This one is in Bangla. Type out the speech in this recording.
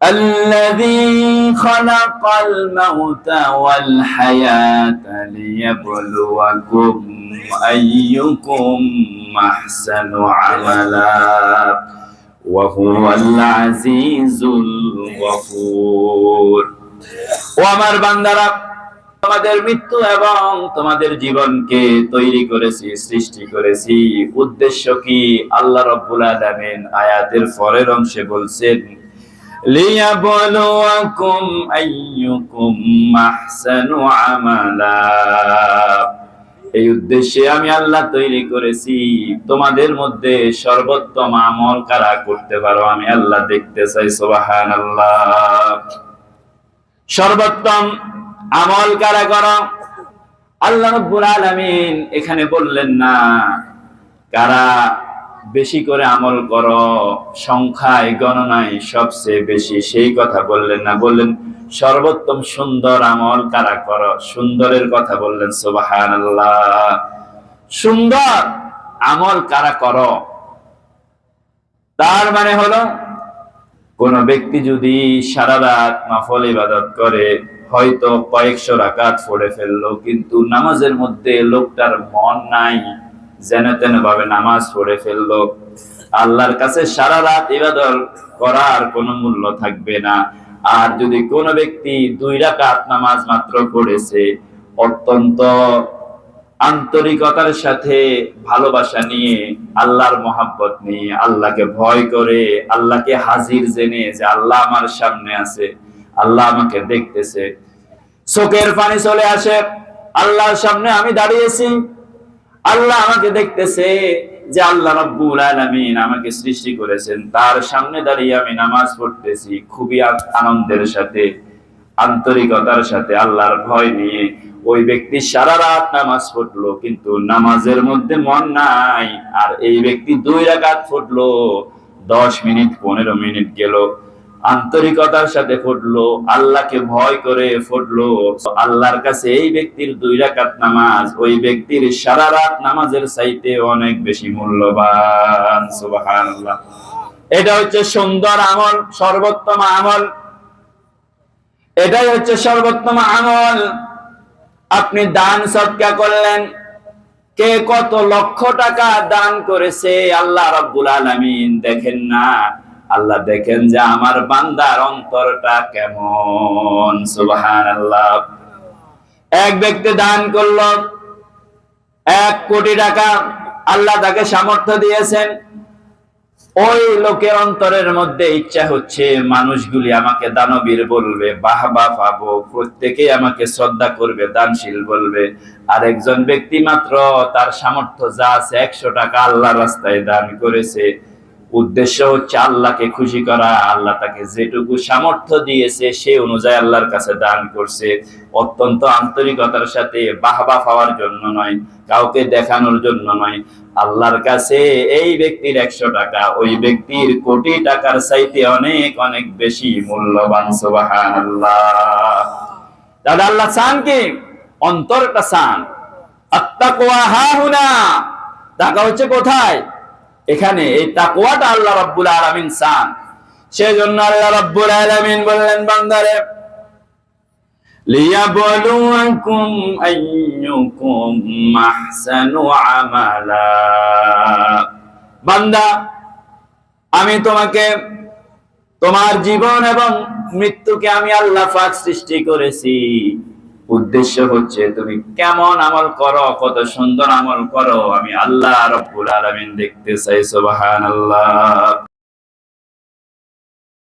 الذي خلق الموت والحياة ليبلوكم أيكم أحسن عملا وهو العزيز الغفور। ও আমার বান্দারা, তোমাদের মৃত্যু এবং তোমাদের জীবনকে তৈরি করেছি, সৃষ্টি করেছি। উদ্দেশ্য কি? আল্লাহ রাব্বুল আলামিন আয়াতের পরের অংশে বলছেন, লিয়াবলুয়াকুম আইয়ুকুম আহসানু আমালা। এই উদ্দেশ্যে আমি আল্লাহ তৈরি করেছি, তোমাদের মধ্যে সর্বোত্তম আমল কারা করতে পারো আমি আল্লাহ দেখতে চাই। সুবহানাল্লাহ। সর্বোত্তম আমল কারা করো? আল্লাহ রাব্বুল আলামিন এখানে বললেন না কারা বেশি করে আমল করো, সংখ্যায় গণনায় সবচেয়ে বেশি, সেই কথা বললেন না। বললেন সর্বোত্তম সুন্দর আমল কারা করো, সুন্দরের কথা বললেন। সুবহানাল্লাহ। সুন্দর আমল কারা করো, তার মানে হলো কোন ব্যক্তি যদি সারা রাত নফল ইবাদত করে, হয়তো কয়েকশো রাকাত পড়ে ফেললো, কিন্তু নামাজের মধ্যে লোকটার মন নাই, যেন তেন ভাবে নামাজ পড়ে ফেললো, আল্লাহর কাছে সারা রাত ইবাদত করার কোনো মূল্য থাকবে না। আর যদি কোন ব্যক্তি 2 রাকাত নামাজ মাত্র পড়েছে, অত্যন্ত আন্তরিকতার সাথে ভালোবাসা নিয়ে, আল্লাহর মহব্বত নিয়ে, আল্লাহকে ভয় করে, আল্লাহকে হাজির জেনে যে আল্লাহ আমার সামনে আছে, আল্লাহ আমাকে দেখতেছে, চোখের পানি চলে আসে, আল্লাহর সামনে আমি দাঁড়িয়েছি, আল্লাহ আমাকে দেখতেছে, যে আল্লাহ রাব্বুল আলামিন আমাকে সৃষ্টি করেছেন, তার সামনে দাঁড়িয়ে আমি নামাজ পড়তেছি খুবই আনন্দের সাথে, আন্তরিকতার সাথে, আল্লাহর ভয় নিয়ে। ওই ব্যক্তি সারা রাত নামাজ পড়লো, কিন্তু নামাজের মধ্যে মন নাই। আর এই ব্যক্তি 2 রাকাত পড়লো, 10 মিনিট 15 মিনিট গেল, আন্তরিকতার সাথে পড়লো, আল্লাহকে ভয় করে পড়লো, আল্লাহর কাছে এই ব্যক্তির 2 রাকাত নামাজ ওই ব্যক্তির সারা রাত নামাজের চাইতে অনেক বেশি মূল্যবান। সুবহানাল্লাহ। এটা হচ্ছে সুন্দর আমল, সর্বোত্তম আমল। এটাই হচ্ছে সর্বোত্তম আমল। আপনি দান সদকা করলেন, কে কত লক্ষ টাকা দান করেছে আল্লাহ রাব্বুল আলামিন দেখেন না, আল্লাহ দেখেন যে আমার বান্দার অন্তরটা কেমন। সুবহানাল্লাহ। এক ব্যক্তি দান করলো 1 কোটি টাকা, আল্লাহ তাকে সামর্থ্য দিয়েছেন, ওই লোকের অন্তরের মধ্যে ইচ্ছা হচ্ছে মানুষগুলি আমাকে দানবীর বলবে, বাহবা পাবো, প্রত্যেকে আমাকে শ্রদ্ধা করবে, দানশীল বলবে। আর একজন ব্যক্তি মাত্র তার সামর্থ্য যা আছে 100 টাকা আল্লাহর রাস্তায় দান করেছে, উদ্দেশ্য হচ্ছে আল্লাহকে খুশি করা। আল্লাহ তাকে যেটুকু সামর্থ্য দিয়েছে সে অনুযায়ী আল্লাহর কাছে দান করছে, অত্যন্ত আন্তরিকতার সাথে, বাহবা পাওয়ার জন্য নয়, কাউকে দেখানোর জন্য নয়। আল্লাহর কাছে এই ব্যক্তির 100 টাকা ওই ব্যক্তির কোটি টাকার চাইতে অনেক অনেক বেশি মূল্যবান। সুবহানাল্লাহ। তাহলে আল্লাহ চান কি? অন্তরটা চান। আত্তাকওয়া হাহুনা, টাকা হচ্ছে কোথায়? এখানে। এই তাকওয়াটা আল্লাহ রাব্বুল আলামিন চান। সেজন্য আল্লাহ রাব্বুল আলামিন বললেন বান্দারে, লিয়াবলুয়াকুম আইয়ুকুম আহসানু আমালা। বান্দা, আমি তোমাকে, তোমার জীবন এবং মৃত্যুকে আমি আল্লাহ পাক সৃষ্টি করেছি, উদ্দেশ্য হচ্ছে তুমি কেমন আমল করো, কত সুন্দর আমল করো, আমি আল্লাহ রাব্বুল আলামিন দেখতে চাই। সুবহানাল্লাহ।